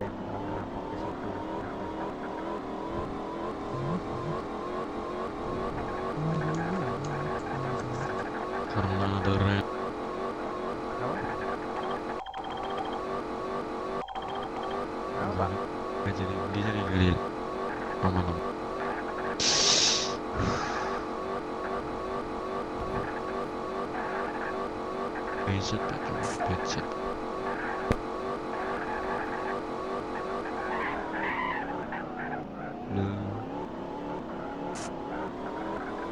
yang ngerampok ke situ. Kenapa? Kenapa? Kenapa juga kalau misalnya Karena ada red. Kenapa? Kenapa, Pak? Makanya nggak jadi dia jadi nggak jadi aman aman. Headset pakai headset. Lu lu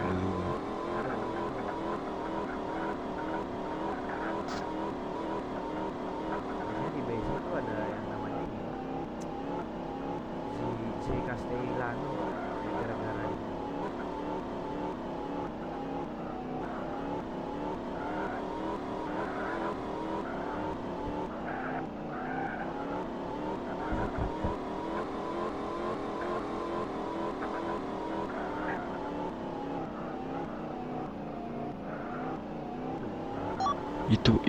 Halo. Biasanya di base itu ada yang namanya ini, Pak. Si Castellano, Pak. Kayak gara-gara ini.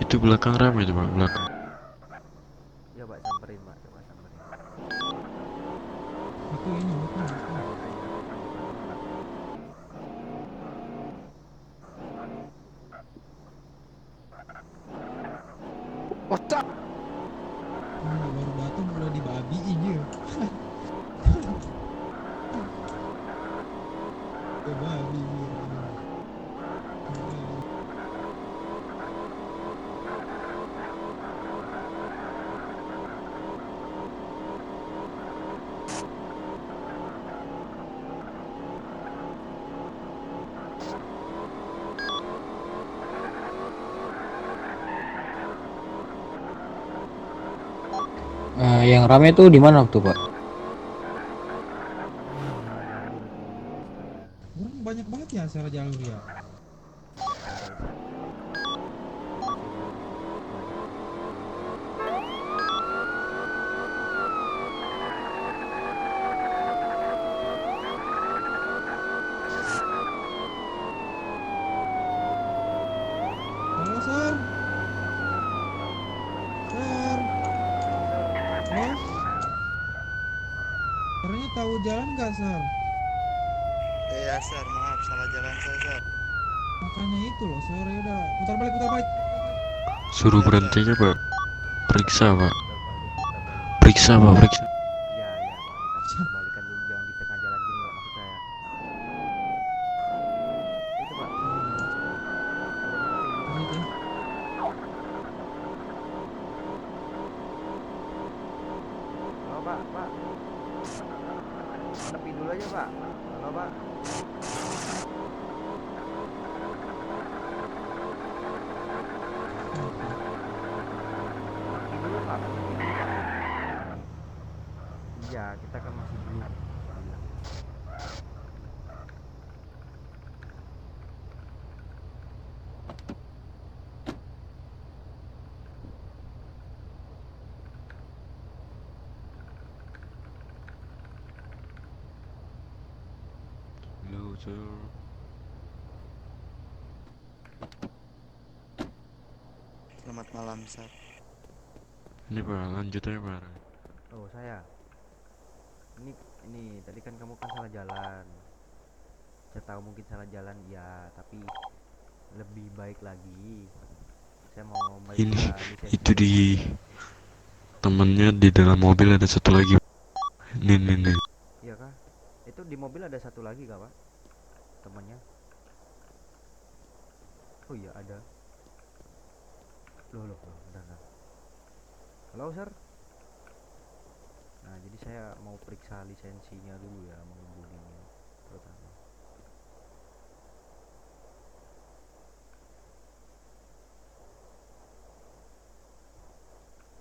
itu belakang ramai tuh Pak, belakang. Ya, Pak, samperin, Pak. Coba samperin. itu ini bukan. Tanya aja kamu kenal nggak? Ini baru datang udah dibabiin ya. Ke babi dia. Yang rame tuh di mana tuh Pak? Salah jalur di Astaga. Orang banyak banget ya salah jalur ya. Nggak tahu deh, Sar. Aku masih belum banyak pengalaman. Halo Sar, Sar, Halo, Sar. halo. Sarnya tahu jalan nggak Sar? Iya, Sar, maaf salah jalan saya, Sar. Makanya itu loh Sar, ya udah putar balik putar balik. Suruh Iya, Sar. berhentinya Pak, periksa Pak, Putar balik, putar balik. periksa Pak, periksa. Ya, ya, Pak. Kita putar balikan dulu, jangan di tengah jalan gini, Pak, maksud saya. Itu, Pak. Turun tepi dulu, Pak. Lanjut ya. Halo, Pak. Pak. Tepi dulu aja, Pak. Halo, Pak. Tepi dulu, Pak. Tepi dulu, Pak. Iya, kita kan masih belum bilang. Loser. Selamat malam, Sar. Ini Pak, lanjut aja Pak. Oh, saya. Ini tadi kan kamu kan salah jalan. Saya tahu mungkin salah jalan, ya, tapi lebih baik lagi. Saya mau Ini meriksa itu lisensinya di dulu. temennya di dalam mobil ada satu lagi. Nih. Iya kah? Itu di mobil ada satu lagi kah, Pak? Temannya? Oh iya ada. Loh, bentar. Halo, Sir. Nah, jadi saya mau periksa lisensinya dulu ya, mengemudinya terutama.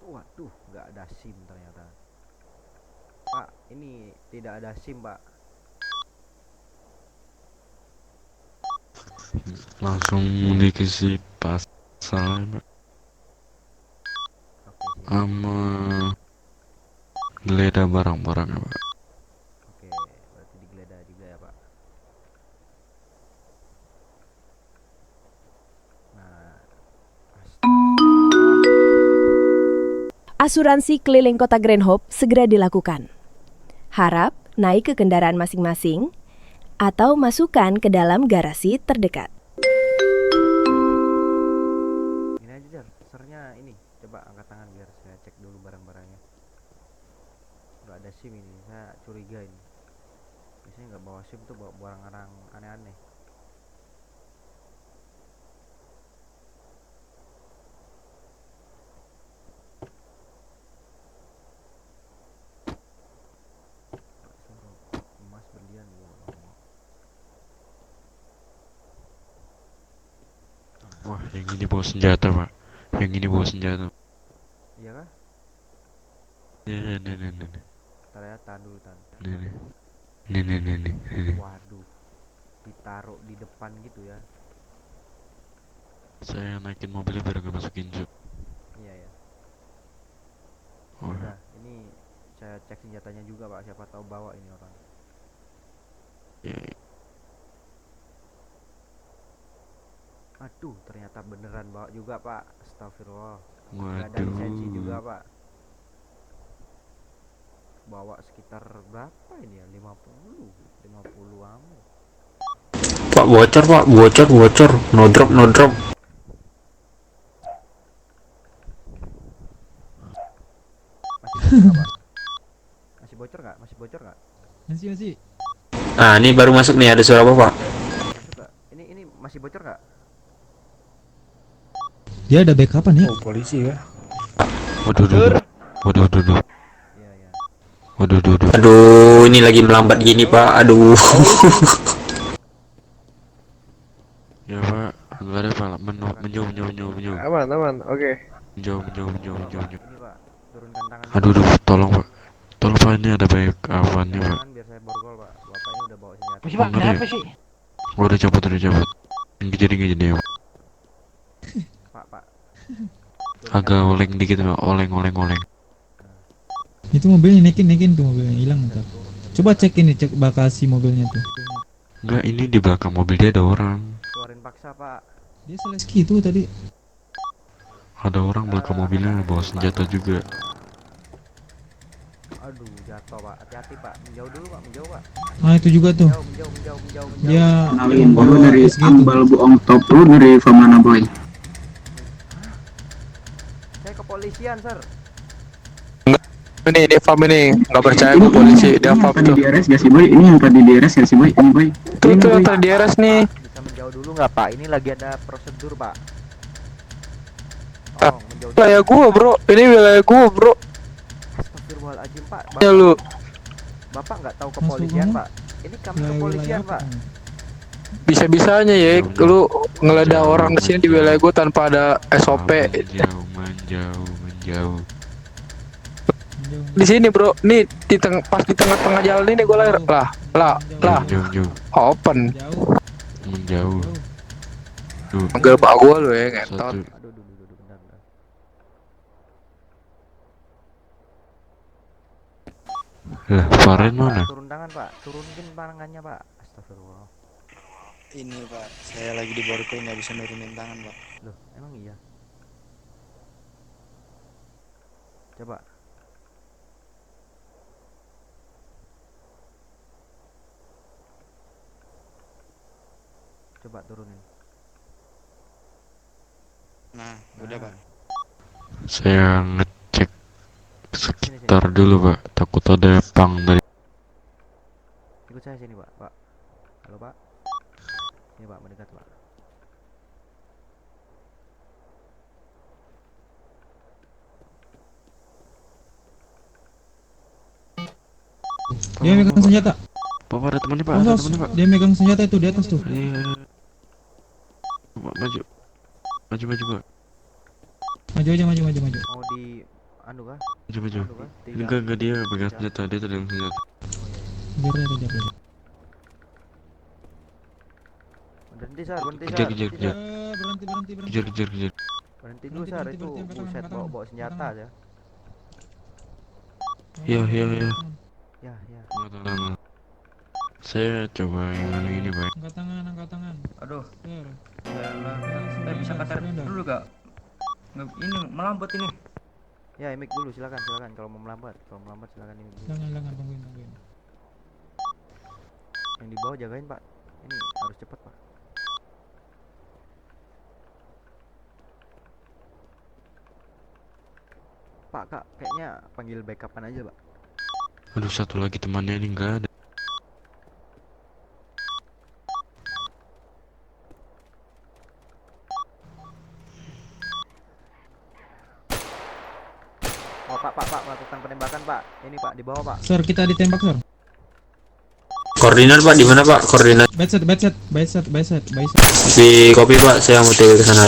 Waduh, nggak ada SIM ternyata. Pak, ini tidak ada SIM, Pak. Langsung dikasih pasal Pak. Oke, siap. Sama geledah barang-barang Pak. Oke, berarti digeledah juga ya, Pak. Nah, astaga. asuransi keliling kota Grand Hope segera dilakukan. Harap naik ke kendaraan masing-masing atau masukkan ke dalam garasi terdekat. Ini aja Jar, sernya ini. Coba angkat tangan biar saya cek dulu barang-barangnya. Udah ada SIM ini, saya curiga ini. Biasanya nggak bawa SIM tuh bawa barang-barang aneh-aneh. Emas berlian gua. Wah, yang ini bawa senjata, Pak. Yang ini bawa senjata. Iya kah? Nih. Ntar ya, tahan dulu tahan. Nih. Waduh, ditaruh di depan gitu ya. Saya naikin mobilnya biar gak masukin jok. Iya ya. Wah, Nah, ini saya cek senjatanya juga Pak, siapa tahu bawa ini orang. ya, Aduh, ternyata beneran bawa juga Pak. Astagfirullah. Gak ada lisensi waduh. juga Pak. Bawa sekitar berapa ini ya? 50 amo. Pak bocor. No drop. Masih bocor nggak Pak? Masih bocor nggak? Masih. Nah, ini baru masuk nih, ada suara apa, Pak? Masuk nggak? Ini masih bocor nggak? Dia ada backupan ya? Polisi ya. Waduh. Iya ya. Waduh. Aduh, ini lagi melambat gini, Pak. Aduh. Ya, Pak. Enggak ada, Pak. Menjauh. Aman, oke. Menjauh. Ini Pak, turunkan tangan. Aduh, tolong, Pak. Tolong, Pak, ini ada baik apa nih, Pak? Tangan biar saya borgol Pak. Bapaknya udah bawa senjata. Pak, kenapa sih? Oh, udah cabut. Nggak jadi ya, Pak. Pak. Agak oleng dikit, Pak. Oleng. Itu mobilnya naikin tuh, mobilnya hilang ntar. Coba cek bagasi mobilnya tuh. Enggak, ini di belakang mobil dia ada orang. Keluarin paksa Pak. Dia seleski itu tadi. Ada orang belakang mobilnya bawa senjata juga. Aduh, jatuh Pak. Hati-hati Pak. Menjauh dulu Pak, menjauh Pak. Ah, itu juga tuh. Menjauh. Dia Kenalin, bawa lu dari SG tuh. Ambal Bohong Top, lu dari Famana Boy. Saya kepolisian, Sir. Ini Devam ini nggak percaya Ini gue polisi. ini yang Devam tadi tuh. di RS gak sih boy? Ini yang tadi di RS gak sih boy? Ini boy. Tuh Ini yang boy. tadi di RS nih. Bisa menjauh dulu nggak Pak? Ini lagi ada prosedur Pak. Ah, Tolong menjauh dulu. Wilayah gua bro. Ini wilayah gua bro. Astagfirullahaladzim Pak. Ya lu. Bapak nggak tahu kepolisian kamu? Pak? Ini kami Wilayah kepolisian apa Pak. kamu? Bisa-bisanya ya lu ngeledah orang kesini di wilayah gua tanpa ada SOP. Menjauh. Menjauh. Di sini bro. Nih pas di tengah-tengah jalan ini gua lahir. Lah. Menjauh. Open. Menjauh. Duh, Manggil pak gua lu ya ngentot. satu. Aduh, bentar. Lah, Faren Pak, mana? turun tangan Pak. Turunin tangannya Pak. Astagfirullah. Ini pak. Saya lagi di borgol nggak bisa nurunin tangan pak. Loh, emang iya? Coba. Coba turunin. Nah, udah pak. Saya ngecek sekitar dulu, Pak. Takut ada pang dari. Ikut saya sini Pak. Pak. Halo Pak. Ini Pak, mendekat Pak. Dia megang senjata. Bapak ada temannya, Pak. Ada Awas, temannya, Pak. dia megang senjata itu di atas tuh. Iya. Pak, maju, Pak. Maju aja. Mau di anu kah? Maju. Anu kah? Enggak, dia pegang senjata. Dia tadi senjata. Kejar aja. Berhenti Sar, berhenti Kejar. Berhenti. Berhenti dulu Sar, itu buset bawa senjata aja. Iya. Ya. Lama. Saya coba yang ini, Pak. Angkat tangan. Aduh, Ter. bisa kata dulu gak? Ini melambat ini. Ya, imik dulu, silakan silakan kalau mau melambat. Kalau melambat silakan imik dulu. Jangan tungguin. Yang di bawah jagain, Pak. Ini harus cepat, Pak. Pak, Kak, kayaknya panggil backupan aja, Pak. Aduh, satu lagi temannya ini nggak ada. Oh, Pak, melakukan penembakan, Pak. Ini, Pak, di bawah, Pak. Sir, kita ditembak, Sir. Koordinat Pak, di mana Pak? Koordinat Bicep. di kopi Pak, saya mau ke sana.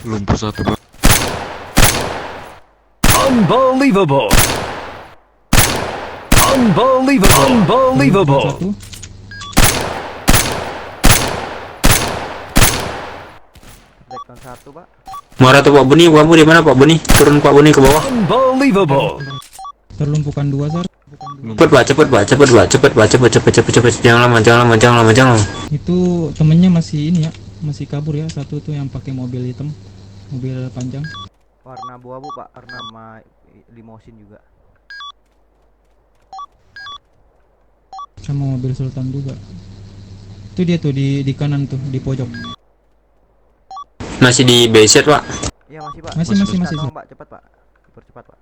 Lumpuh satu, Pak. Unbelievable. Satu. Breakdown 1, Pak. Muara tuh Pak Buni, kamu di mana Pak Buni? Turun Pak Buni ke bawah. Unbelievable. Terlumpuhkan 2, Sir. Cepet Pak. Jangan lama. Itu temennya masih ini ya, masih kabur ya. Satu tuh yang pakai mobil hitam, mobil panjang. Warna abu-abu, Pak. Warna sama limosin juga. Sama mobil Sultan juga. Itu dia tuh di kanan tuh, di pojok. Masih di BZ Pak. Iya, masih, Pak. Masih, Tolong, Sir. Pak, cepat, Pak. Dipercepat, Pak.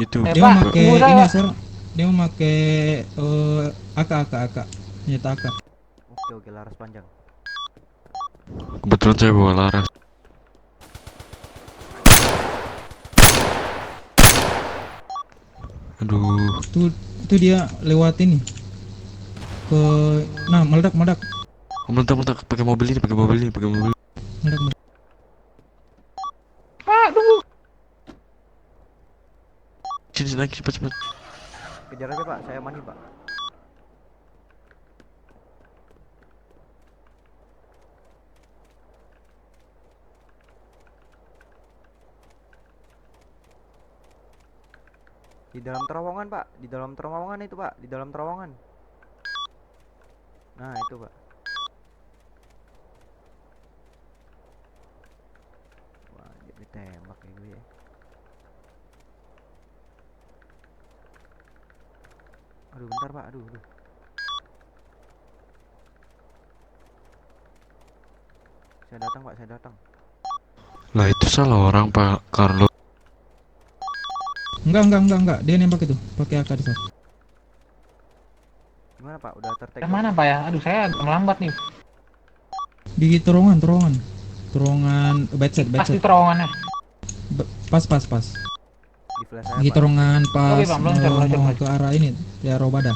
Itu. Dia mau pakai ini, Sir. Dia mau pakai AK. Senjata AK. Oke, laras panjang. Kebetulan saya bawa laras. Aduh, Itu dia lewat ini. Meledak. meledak pakai mobil ini. Meledak. Sini naik cepat. Kejar aja, Pak. Saya mani, Pak. Di dalam terowongan, Pak. Di dalam terowongan itu, Pak. Di dalam terowongan. Nah, itu, Pak. Wah, dia ditembak kayak gue ya. Aduh, bentar, Pak. Aduh. Saya datang, Pak. Saya datang. Lah itu salah orang, Pak Carlo. Enggak. Dia nembak itu pakai AK, Sir. Gimana, Pak? Udah tertek? Yang mana Pak ya? Aduh saya agak melambat nih. Di terowongan. Bicep. Pasti terowongannya. Pas. Di flash saya, Di Pak. terowongan pas Oke, Bang, meluncur. mau ke arah ini, ya Robada.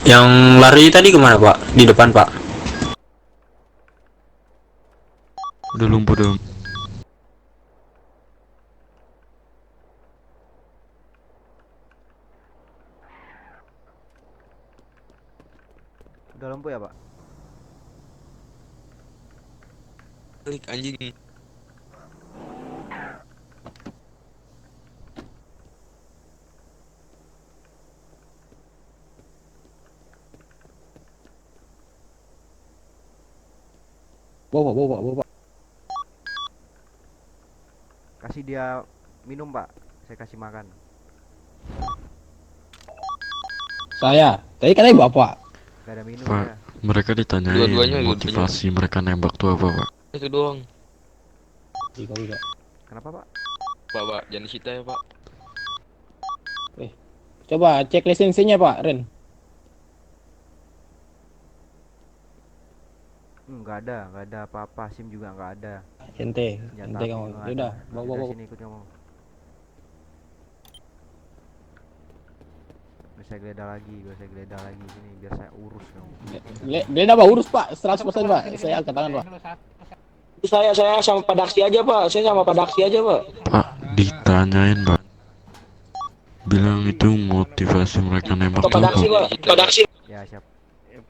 Yang lari tadi kemana Pak? Di depan Pak. Udah lumpuh dong. Udah lampu ya, Pak? Klik anjing. Bawa. Kasih dia minum, Pak. Saya kasih makan. Tadi katanya Bapak. Gak ada minum Pak, ya. mereka ditanyain Dua-duanya. motivasi mereka nembak tuh apa, Pak? Itu doang. Kenapa, Pak? Pak, jangan disita ya, Pak. Coba cek lisensinya Pak Ren. Nggak ada apa-apa. SIM juga nggak ada. Ente Senjata kamu. api juga nggak Yaudah, ada. bawa. Sini ikut kamu. biar saya geledah lagi sini, biar saya urus kamu. Geledah Pak, urus Pak, 100% Pak. Saya angkat tangan Pak. Saya sama Padaksi aja Pak. Saya sama Padaksi aja Pak. Pak, ditanyain Pak. Bilang itu motivasi mereka nembak Ke Padaksi tuh. Pak. Padaksi. Ya siap.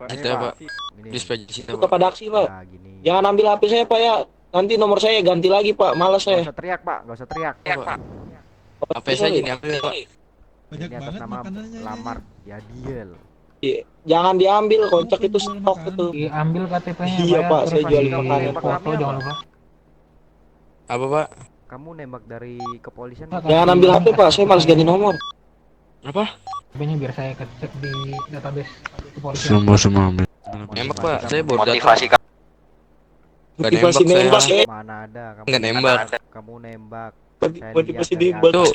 Itu ya Pak. Gini, Please Pak Janisita Ke Pak. Padaksi Pak. nah gini. Jangan ambil HP saya Pak ya. Nanti nomor saya ganti lagi Pak. Malas Gak saya. usah teriak Pak, gak usah teriak. Pak. Apa saja nih ambil Pak. Banyak Ini atas banget nama makanannya ini. Lamar Yadiel. Jangan diambil, kocak itu stok itu. Diambil KTP-nya. Iya Pak, saya jual Kamu makanan. nembak kami apa? Apa Pak? Kamu nembak dari kepolisian. Jangan ambil HP Pak, saya malas ganti nomor. Apa? HP-nya biar saya cek di database kepolisian. Semua ambil. Nembak Pak. Saya baru datang. Motivasi Nggak nembak saya. Mana ada kamu? Nggak nembak. Kamu nembak. Motivasi dari nembak. Tuh.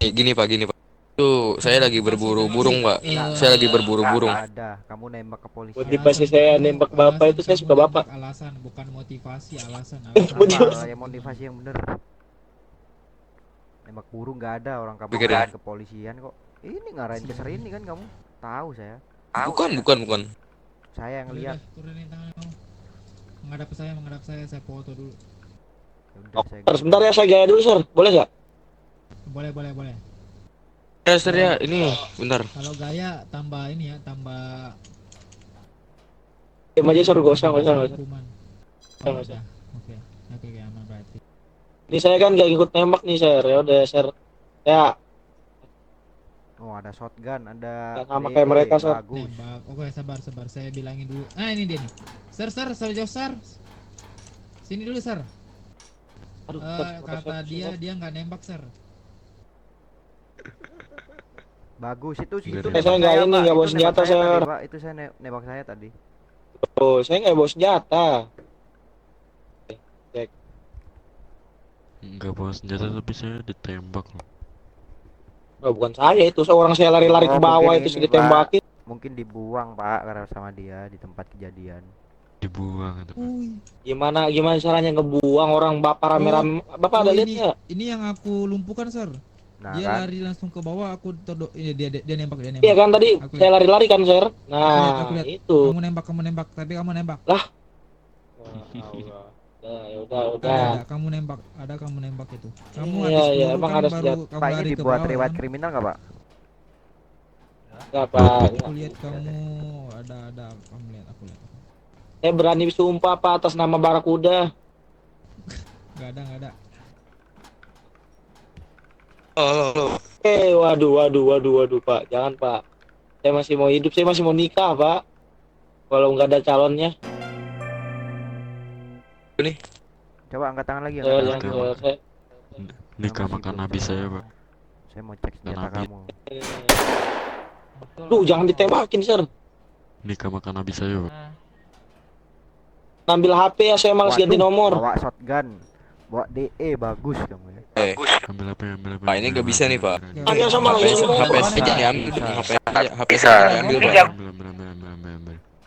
Gini Pak. Tuh, saya lagi berburu burung Pak. Saya lagi berburu burung. Nggak ada, kamu nembak ke polisi. Motivasi saya nembak Bapak itu saya suka Bapak. Alasan, bukan motivasi, alasan. Apa yang motivasi yang bener? Nembak burung nggak ada, orang kamu Pikirin. ngarahin kepolisian kok. Ini ngarahin ke ini kan kamu? Tahu saya. Bukan. Saya yang lihat. Turunin tangan kamu. Menghadap ke saya foto dulu. Ya udah, saya Sebentar ya, saya gaya dulu Sir, boleh nggak? Boleh. Ya, Sir ya, ini bentar. Kalau gaya tambah ini ya, tambah Diam aja Sir, gak usah. hukuman. Nggak Oh, usah. udah. Oke, aman berarti. Ini saya kan gak ikut nembak nih Sir, ya udah Sir. Ya, Oh, ada shotgun, ada sama DE, kayak mereka, Sir. bagus. Nembak. Oke, sabar. Saya bilangin dulu. Ah, ini dia nih. Sir, jauh, Sir. Sini dulu, Sir. aduh, Kata dia nggak nembak, Sir. Bagus itu Saya nggak ini, Pak. nggak bawa Itu senjata, nembak saya Sir. tadi, Pak. Itu saya nembak saya tadi. Oh, saya nggak bawa senjata. Enggak bawa senjata tapi saya ditembak loh. Oh, bukan saya itu, seorang saya lari-lari ke bawah mungkin itu ini, sudah ditembakin. Mungkin dibuang, Pak, karena sama dia di tempat kejadian. Dibuang itu. Gimana caranya ngebuang orang Bapak rame-rame? Bapak ada lihat nggak? Ini yang aku lumpuhkan, Sir. Nah, Dia kan? lari langsung ke bawah, aku ini dia nembak. Iya kan tadi Aku saya lari-lari kan Sir. Nah, Aku lihat. itu. Kamu nembak, tapi kamu nembak. Wah, Allah. Ya udah. Kamu nembak itu. Kamu Iya, habis iya, peluru emang kan ada baru senjata. kamu Pak, ini lari ke dibuat bawah, riwayat kan? kriminal nggak, Pak? Nggak, Pak. Aku lihat kamu ada kamu lihat aku lihat. Saya berani sumpah Pak atas nama Barakuda. Enggak ada. Oh. Waduh Pak, jangan Pak. Saya masih mau hidup, saya masih mau nikah Pak. Kalau nggak ada calonnya, Coba angkat tangan lagi, saya, angkat tangan lagi. saya Nikah Masih makan belum habis selesai. saya pak. Saya mau cek senjata Nabi. kamu. Duh, jangan ditembakin Sir. Nikah makan habis saya pak. Ambil HP ya, saya malas ganti Waduh, nomor. Bawa shotgun, bawa DE, bagus kamu ya. Ambil apa ambil apa. Pak, ini nggak bisa nih, Pak. Ambil sama HP langsung. HP saya Bisa. diambil, Bisa. HP saya diambil Pak.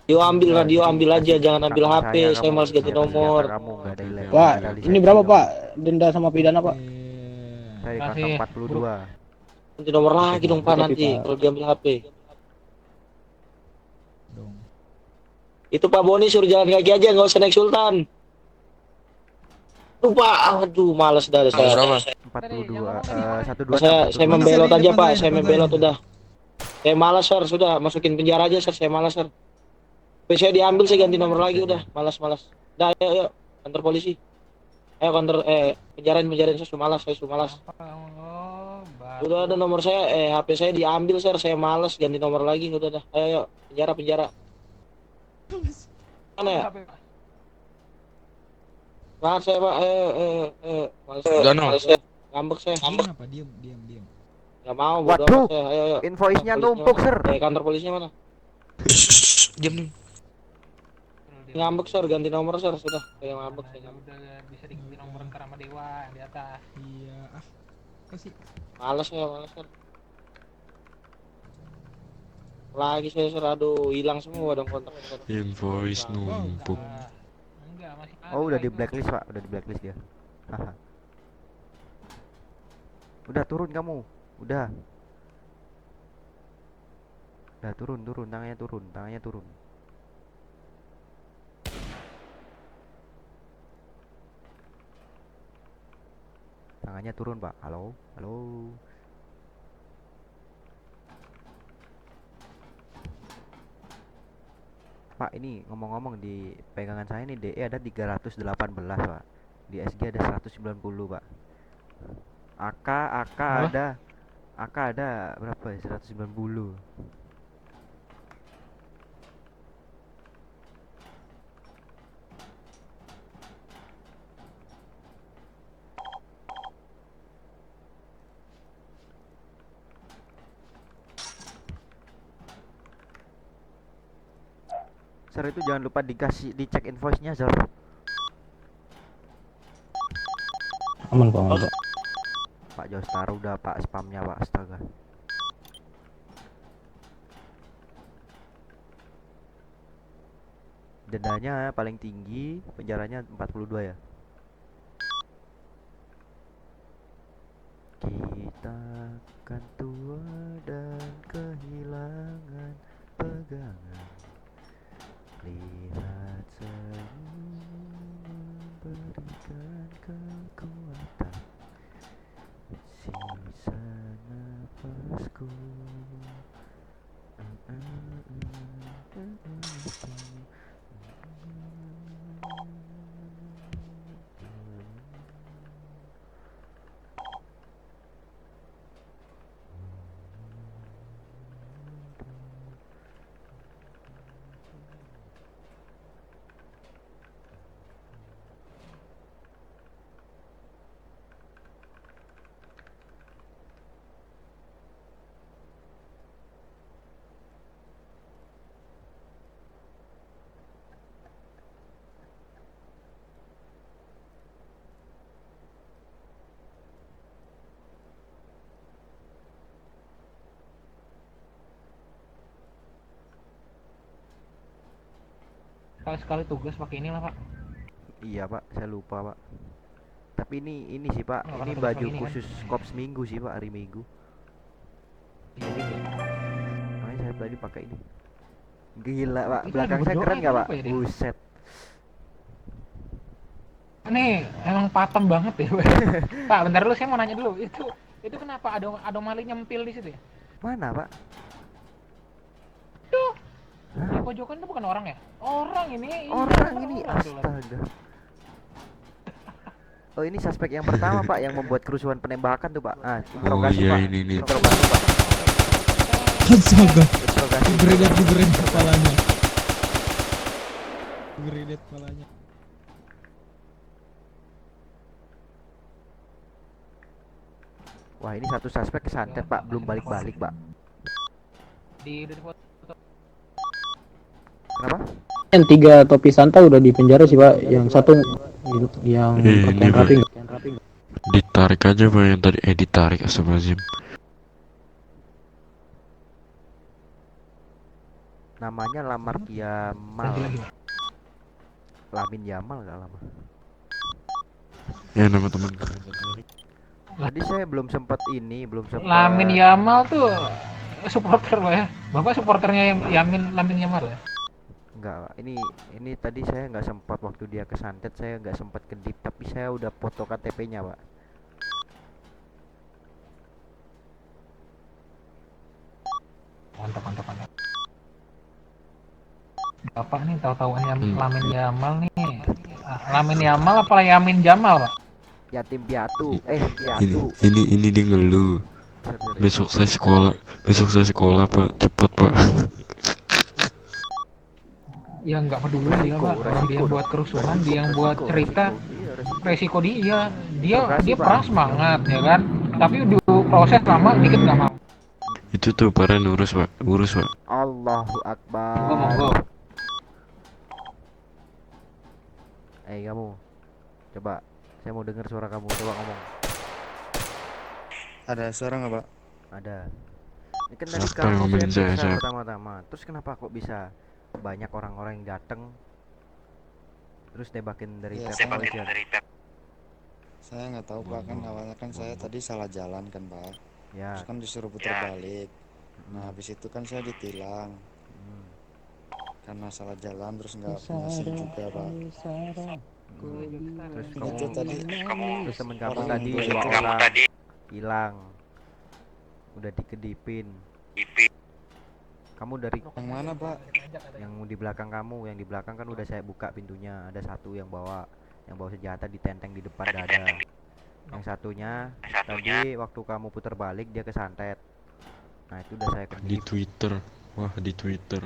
Ambil. Radio ambil aja, jangan ambil Takut HP. saya, Saya kamu malas ganti senjata nomor. kamu nggak ada ilegal. Pak, Nggak ada ini lisensi berapa kamu. Pak? Denda sama pidana Pak? Saya di kantong 42. Ganti nomor lagi dong Pak nanti Pak. kalau diambil HP. Dong. Itu Pak Boni suruh jalan kaki aja, nggak usah naik Sultan. Tuh Pak, aduh males dah saya. Berapa? 42 12 Saya membelot aja Pak, saya Depan membelot saya. udah. Saya malas Sir, sudah masukin penjara aja Sir, saya malas Sir. HP saya diambil, saya ganti nomor lagi udah, malas. Dah, ayo kantor polisi. Ayo kantor penjarain saya sudah malas. Udah ada nomor saya, HP saya diambil Sir, saya malas ganti nomor lagi udah dah. Ayo penjara. Mana ya? Maaf saya Pak, malas. Udah, no. Malas, saya. Ngambek saya. Kenapa? Diam. Nggak mau, Waduh, bodo amat saya. Ayo. invoice-nya Kantor numpuk, polisinya Sir. mana? Kantor polisinya mana? Diam nih. Ngambek Sir, ganti nomor Sir, sudah. Saya ngambek, saya ngambek. Bisa diganti nomor ntar sama Dewa yang di atas. Iya. Apa sih? Malas Sir. Lagi saya Sir, aduh, hilang semua dong kontak Sir. Invoice numpuk. Oh, udah di blacklist, Pak. Udah di blacklist dia. Haha. Udah turun kamu. Udah. Udah turun, tangannya turun, tangannya turun Pak. Halo, halo. Pak, ini ngomong-ngomong di pegangan saya nih DE ada 318 Pak. Di SG ada 190 Pak. AK Wah. ada. AK ada berapa ya? 190. Sir, itu jangan lupa dicek invoice-nya, Sir. Aman Pak, aman Pak. Pak Jostar udah Pak spamnya Pak, astaga. Dendanya paling tinggi, penjaranya 42 ya. Kita kan tua dan kehilangan pegangan. Lihat senyum memberikan kekuatan. Sisa nafasku. Sekali tugas pakai inilah Pak. Iya Pak, saya lupa Pak. Tapi ini sih Pak, Oh, ini karena tugas baju pagi ini kan. khusus Kops Minggu sih Pak, hari Minggu. Jadi makanya saya tadi pakai ini. Gila Pak, Itu belakang lagi saya berdoa keren gak Pak? apa ya dia? Buset. Ini emang patem banget ya. Pak, bentar dulu, saya mau nanya dulu. Itu kenapa ada anomali nyempil di situ ya? Mana Pak? Tuh, Hah? di pojokan itu bukan orang ya? Orang ini. Orang ini orang tuh. astaga. Oh, ini suspek yang pertama Pak yang membuat kerusuhan penembakan tuh Pak. Ah, Oh interogasi iya, Pak. ini nih. Interogasi Pak. Astaga, Interogasi. digredet kepalanya. Digredet kepalanya. Wah, ini satu suspek kesantet Pak, belum balik-balik Pak. Di foto. Kenapa? Yang 3 topi Santa udah di penjara sih Pak. Yang satu yang Ini, pakaian Pak. rapi. Ditarik aja Pak yang tadi. Ditarik, astagfirullahaladzim. Namanya Lamar Kiamal. Lagi. Lamin Yamal gak lama. Ya, nama teman. Tadi saya belum sempat Lamin Yamal tuh supporter Pak ya. Bapak supporternya Lamin Yamal ya? Enggak Pak. Ini tadi saya nggak sempat, waktu dia kesantet saya nggak sempat kedip, tapi saya udah foto KTP-nya Pak. Mantap. Bapak nih tahu-tahuan Lamin Yamal nih. Lamin Yamal apa Yamin Jamal Pak? Yatim piatu. Ini dia ngeluh. Besok saya sekolah Pak, cepat Pak. Ya nggak peduli dia Pak. Orang dia buat kerusuhan, dia yang buat cerita. Resiko dia perang semangat ya kan. Tapi di proses lama dikit nggak mau. Itu tuh para urus Pak. Allahu Akbar. Monggo. Kamu, coba, saya mau dengar suara kamu, coba ngomong. Ada suara nggak Pak? Ada. Ini kan tadi Siapa yang kamu ngomelin saya, biasa siapa? pertama-tama. Terus kenapa kok bisa banyak orang-orang yang datang terus tembakin dari Iya, pihak kepolisian? Saya nggak tahu Pak, kan awalnya kan saya tadi salah jalan kan Pak. Ya, Terus kan disuruh putar balik. Nah habis itu kan saya ditilang Hmm. karena salah jalan terus nggak punya SIM juga pak. Terus Itu tadi terus temen kamu orang tadi dua dua itu orang hilang, udah dikedipin. Kamu dari yang mana pak? yang di belakang kamu, yang di belakang kan udah saya buka pintunya, ada satu yang bawa senjata ditenteng di depan dada. Yang satunya tadi waktu kamu putar balik dia kesantet. Nah itu udah saya Di kedip. Twitter. Wah, di Twitter.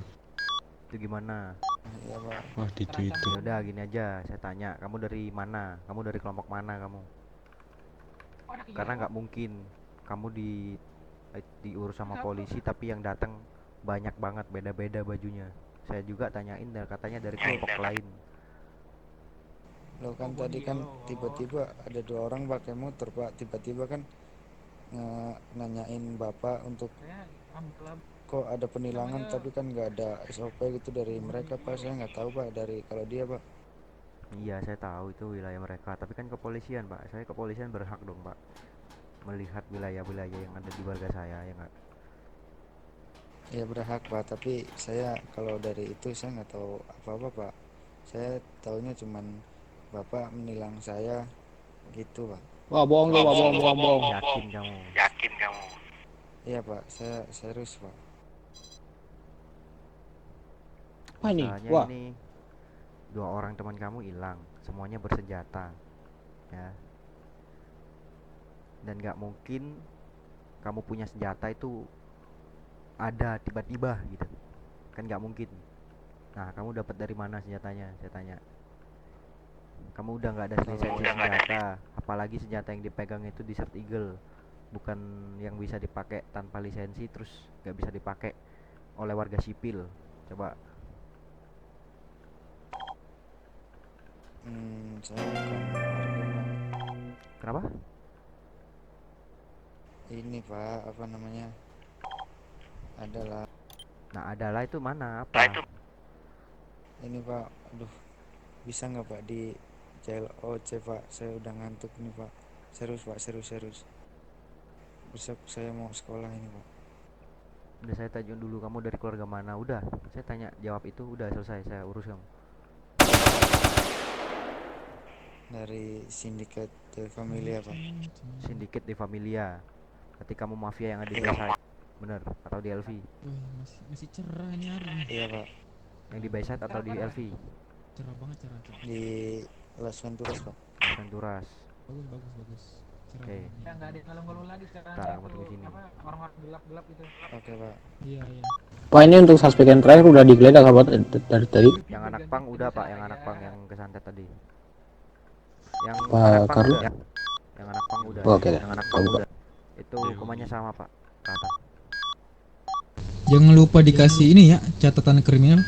Itu gimana? Iya pak. Wah, di Twitter. Ya udah gini aja, saya tanya, kamu dari mana? Kamu dari kelompok mana kamu? Karena nggak mungkin kamu diurus sama polisi tapi yang datang banyak banget, beda-beda bajunya. Saya juga tanyain dan katanya dari kelompok lain. Lo kan tadi kan tiba-tiba ada 2 orang pakai motor pak, tiba-tiba kan nanyain bapak untuk kok ada penilangan tapi kan nggak ada SOP gitu dari mereka pak. Saya nggak tahu pak dari kalau dia pak. Iya saya tahu itu wilayah mereka, tapi kan kepolisian pak. Saya kepolisian berhak dong pak melihat wilayah-wilayah yang ada di warga saya, ya nggak? Ya berhak pak, tapi saya kalau dari itu saya nggak tahu apa-apa pak. Saya taunya cuman bapak menilang saya gitu pak. Wah, bohong tuh, Pak, bohong. Yakin kamu? Iya pak, saya serius pak. Apa ini? Masalahnya Wah, ini 2 orang teman kamu hilang, semuanya bersenjata, ya. Dan nggak mungkin kamu punya senjata itu ada tiba-tiba gitu, kan nggak mungkin. Nah kamu dapat dari mana senjatanya? Saya tanya. Kamu udah nggak ada lisensi senjata, apalagi senjata yang dipegang itu Desert Eagle, bukan yang bisa dipakai tanpa lisensi terus nggak bisa dipakai oleh warga sipil. Coba. Saya bukan warga pak. Kenapa? Ini pak apa namanya? Adalah. Nah adalah itu mana? Apa? Ini pak, aduh bisa nggak pak di CLOC pak? Saya udah ngantuk nih pak. Serius pak, serius. Besok saya mau sekolah ini pak. Udah saya tanya dulu kamu dari keluarga mana. Udah saya tanya jawab itu udah selesai, saya urus kamu. Dari Sindikat de Familia pak. Sindiket de Familia. Berarti kamu mafia yang ada di Bayside, bener? Atau di LV? Masih cerah ini hari nih. Iya pak. Yang di Bayside atau di LV? Cerah banget, cerah. Di Las Venturas pak. Las Venturas. Bagus. Cerah. Oke. Ya nggak ada galau-galau lagi sekarang. Ntar kamu tunggu sini. Orang-orang gelap-gelap itu. Oke pak. Iya. Pak, ini untuk suspek yang terakhir udah digeledah kabar dari tadi. Yang anak pang udah pak, yang anak pang yang kesantet tadi. Yang Pak anak pang Karlo? udah. Yang anak pang udah. Oke, Yang anak pang Pak. udah. Itu hukumannya sama pak, rata. Jangan lupa dikasih ini ya, catatan kriminal.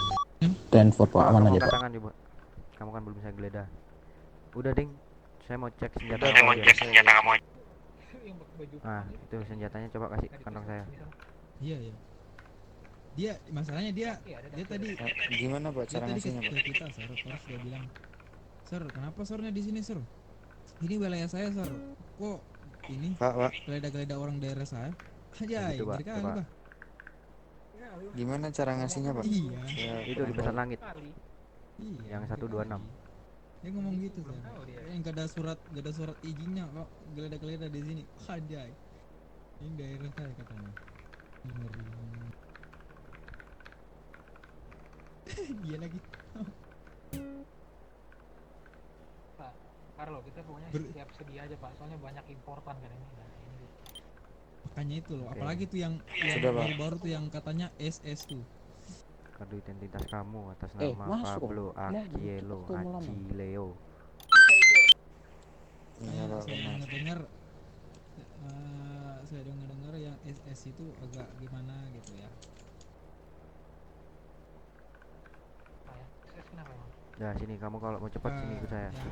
Stanford pak, aman Kamu aja angkat pak. tangan coba. Kamu kan belum saya geledah. Udah ding, saya mau cek senjata Udah, kamu aja. kamu. Nah itu senjatanya coba kasih ke kantong saya. Iya. Dia masalahnya dia tadi Gimana pak cara tadi ngasihnya ke pak? kita, Sir, terus dia bilang, "Sir, kenapa sornya di sini, Sir? Ini wilayah saya, Sir. Kok ini Pak. geledah-geledah orang daerah saya?" Aja, Gitu, Pak, ngeri kali, coba. Pak. Gimana cara ngasihnya pak? Iya. Itu di pesan langit. Iya. Yang 126. Dia ngomong gitu, Sir. Yang gak ada surat izinnya kok geledah-geledah di sini. Aja. Ini daerah saya katanya. Ngeri. Dia lagi. Pak Carlo, kita pokoknya siap sedia aja pak. Soalnya banyak importan kan ini. Nah, ini. Makanya itu loh. Oke. Apalagi tuh yang Sudah, Pak. baru-baru tuh yang katanya SS tuh. Kartu identitas kamu atas Eh, nama masuk. Pablo Nah, Aquielo itu lama. Acileo. Iya pak Saya benar. dengar yang SS itu agak gimana gitu ya. Pak ya. Saya kenapa emang? Nah sini kamu kalau mau cepat sini ikut saya. Ya.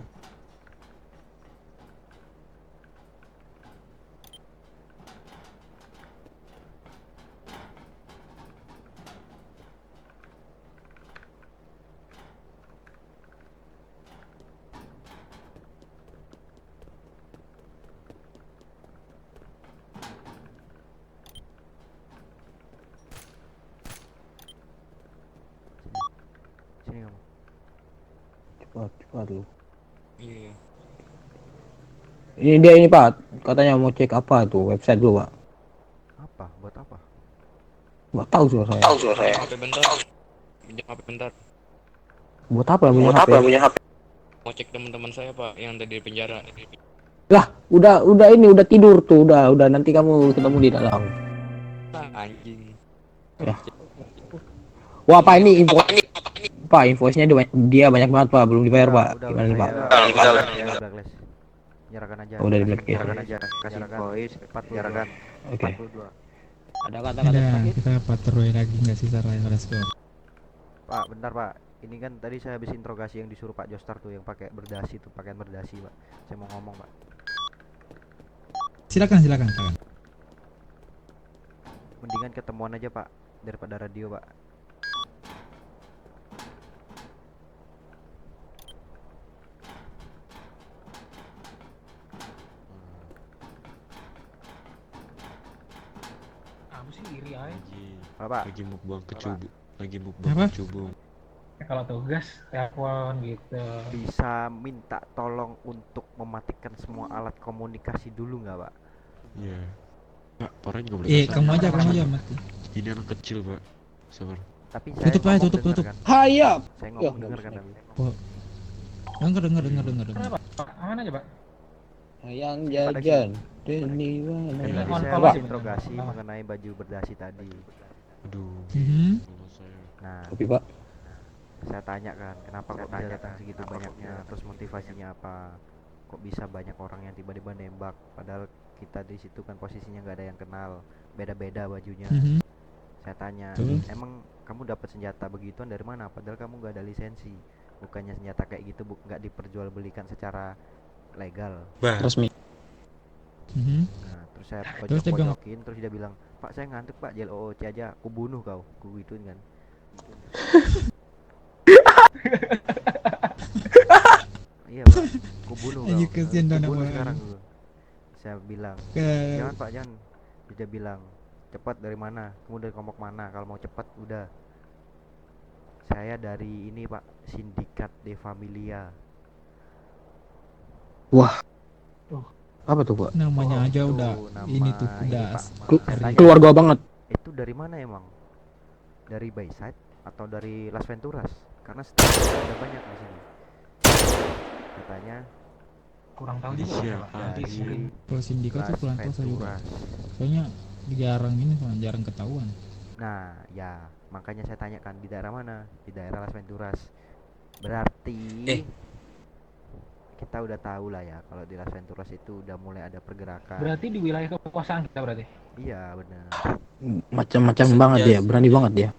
cepat lu. Iya. Ini dia ini Pak, katanya mau cek apa tuh website dulu Pak. Apa? Buat apa? Nggak tahu suara saya. HP bentar. Pinjam HP bentar. Buat apa punya HP? Mau cek teman-teman saya Pak yang tadi di penjara. Lah, udah ini udah tidur tuh, udah nanti kamu ketemu di dalam. Anjing. Ya. Wah Pak ini info. Pak invoice-nya dia banyak banget Pak, belum dibayar Pak. Gimana nih Pak? Nyerahkan aja. Udah di blacklist. Nyerahkan aja. Kasih invoice, cepat nyerahkan. Oke. 42. Ada kata-kata terakhir? Kita patroli lagi nggak sih Sarah? Let's go. Pak, bentar Pak. Ini kan tadi saya habis interogasi yang disuruh Pak Jostar tuh yang pakai berdasi tuh, pakaian berdasi Pak. Saya mau ngomong Pak. Silakan. Mendingan ketemuan aja Pak daripada radio Pak. Apa sih iri aja? Apa? Lagi mukbang kecubung. Apa? Kalau tugas telepon gitu. Bisa minta tolong untuk mematikan semua alat komunikasi dulu nggak Pak? Iya. Pak, parah juga boleh. Kamu aja mati. Ini anak kecil Pak. Sabar. Tapi saya Tutup aja, ngomong tutup. denger kan? Hayap. Saya ngomong denger kan tapi. Dengar. Kenapa? Aman aja Pak. Yang jajan. Deni Kan mana? tadi saya Apa? habis interogasi mengenai baju berdasi tadi. Aduh. Kalau saya. Nah, Kopi Pak. saya tanya kan, kenapa kok bisa datang segitu banyaknya, terus motivasinya apa? Kok bisa banyak orang yang tiba-tiba nembak, padahal kita di situ kan posisinya nggak ada yang kenal, beda-beda bajunya. Saya tanya, emang kamu dapat senjata begituan dari mana? Padahal kamu nggak ada lisensi, bukannya senjata kayak gitu nggak diperjualbelikan secara legal. Resmi. Nah, terus saya Terus dia bilang, pojokin, terus dia bilang, Pak saya ngantuk Pak, jail OOC aja, aku bunuh kau, aku gituin kan. Iya Pak, aku bunuh kau. Ayo, kasihan Aku dana bunuh Pak. sekarang dulu. Saya bilang, Ke- jangan Pak jangan. Dia bilang, cepat dari mana? Kamu dari kelompok mana? Kalau mau cepat udah. Saya dari ini Pak, Sindikat De Familia. Wah. Apa tuh Pak? namanya aja Tuh, udah nama ini tuh ini, udah Pak. Saya tanya, Keluarga banget. itu dari mana emang? Dari Bayside atau dari Las Venturas? Karena setahu saya ada banyak di sini. Katanya Kurang tahu Di juga siapa? Pak. dari kalau sindikat tuh Las kurang tahu saya juga. Venturas. Soalnya jarang ketahuan. Nah, ya makanya saya tanyakan di daerah mana? Di daerah Las Venturas. Berarti kita udah tahu lah ya kalau di Las Venturas itu udah mulai ada pergerakan. Berarti di wilayah kekuasaan kita berarti. Iya benar. Macam-macam banget ya, berani banget ya.